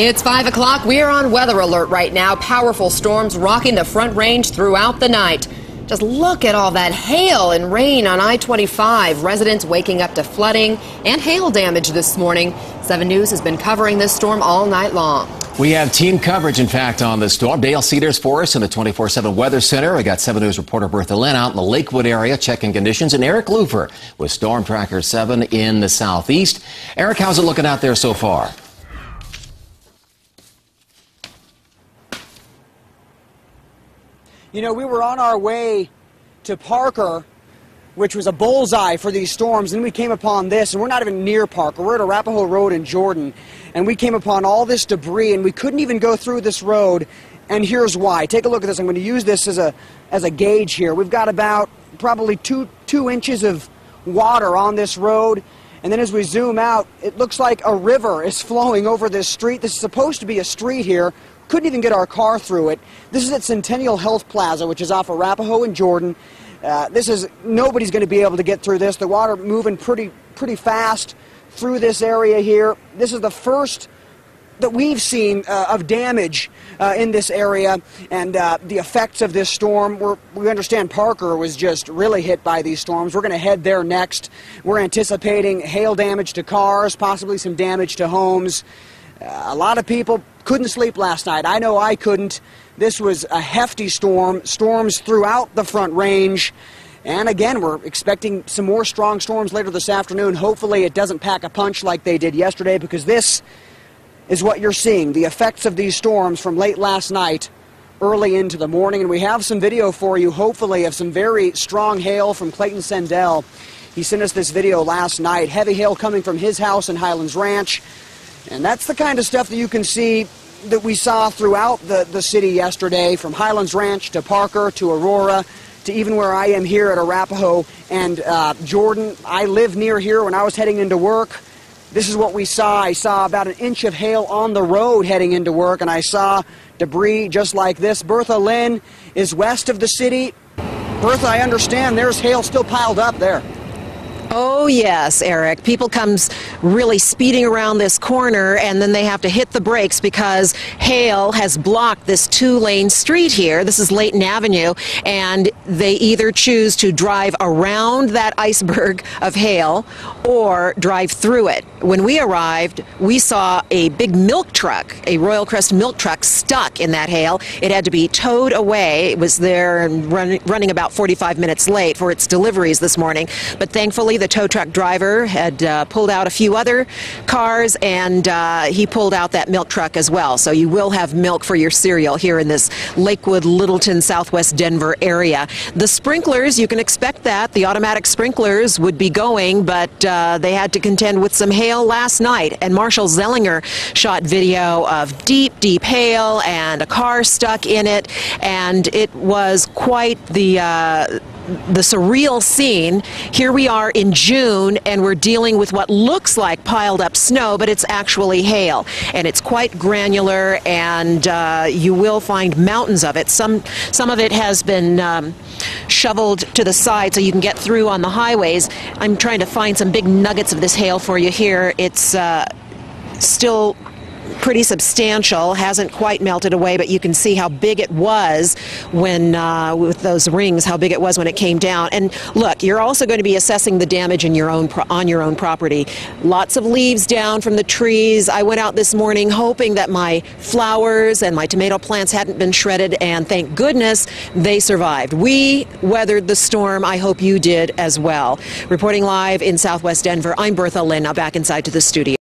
It's 5 o'clock. We are on weather alert right now. Powerful storms rocking the Front Range throughout the night. Just look at all that hail and rain on I-25. Residents waking up to flooding and hail damage this morning. 7 News has been covering this storm all night long. We have team coverage, in fact, on the storm. Dale Cedars for us in the 24/7 Weather Center. We got 7 News reporter Bertha Lynn out in the Lakewood area checking conditions, and Eric Lupher with Storm Tracker 7 in the southeast. Eric, how's it looking out there so far? You know, we were on our way to Parker, which was a bullseye for these storms, and we came upon this, and we're not even near Parker. We're at Arapahoe Road in Jordan, and we came upon all this debris, and we couldn't even go through this road, and here's why. Take a look at this. I'm going to use this as a gauge here. We've got about probably two inches of water on this road, and then as we zoom out, it looks like a river is flowing over this street. This is supposed to be a street here. Couldn't even get our car through it. This is at Centennial Health Plaza, which is off Arapahoe and Jordan. Nobody's going to be able to get through this. The water moving pretty fast through this area here. This is the first that we've seen of damage in this area, and the effects of this storm. We understand Parker was just really hit by these storms. We're going to head there next. We're anticipating hail damage to cars, possibly some damage to homes. A lot of people couldn't sleep last night. I know I couldn't. This was a hefty storm, storms throughout the Front Range. And again, we're expecting some more strong storms later this afternoon. Hopefully it doesn't pack a punch like they did yesterday, because this is what you're seeing, the effects of these storms from late last night, early into the morning. And we have some video for you, hopefully, of some very strong hail from Clayton Sendell. He sent us this video last night. Heavy hail coming from his house in Highlands Ranch. And that's the kind of stuff that you can see that we saw throughout the city yesterday, from Highlands Ranch to Parker to Aurora to even where I am here at Arapahoe and Jordan. I live near here. When I was heading into work, this is what we saw. I saw about an inch of hail on the road heading into work, and I saw debris just like this. Bertha Lynn is west of the city. Bertha, I understand there's hail still piled up there. Oh, yes, Eric. People come really speeding around this corner, and then they have to hit the brakes because hail has blocked this 2-lane street here. This is Layton Avenue, and they either choose to drive around that iceberg of hail or drive through it. When we arrived, we saw a big milk truck, a Royal Crest milk truck, stuck in that hail. It had to be towed away. It was there and running about 45 minutes late for its deliveries this morning, but thankfully the tow truck driver had pulled out a few other cars, and he pulled out that milk truck as well. So you will have milk for your cereal here in this Lakewood, Littleton, Southwest Denver area. The sprinklers, you can expect that. The automatic sprinklers would be going, but they had to contend with some hail last night. And Marshall Zellinger shot video of deep, deep hail and a car stuck in it, and it was quite the surreal scene. Here we are in June, and we're dealing with what looks like piled up snow, but it's actually hail, and it's quite granular, and you will find mountains of it. Some of it has been shoveled to the side so you can get through on the highways. I'm trying to find some big nuggets of this hail for you here. It's still pretty substantial, hasn't quite melted away, but you can see how big it was when, with those rings, how big it was when it came down. And look, you're also going to be assessing the damage in your own on your own property. Lots of leaves down from the trees. I went out this morning hoping that my flowers and my tomato plants hadn't been shredded, and thank goodness they survived. We weathered the storm. I hope you did as well. Reporting live in Southwest Denver, I'm Bertha Lynn. Now back inside to the studio.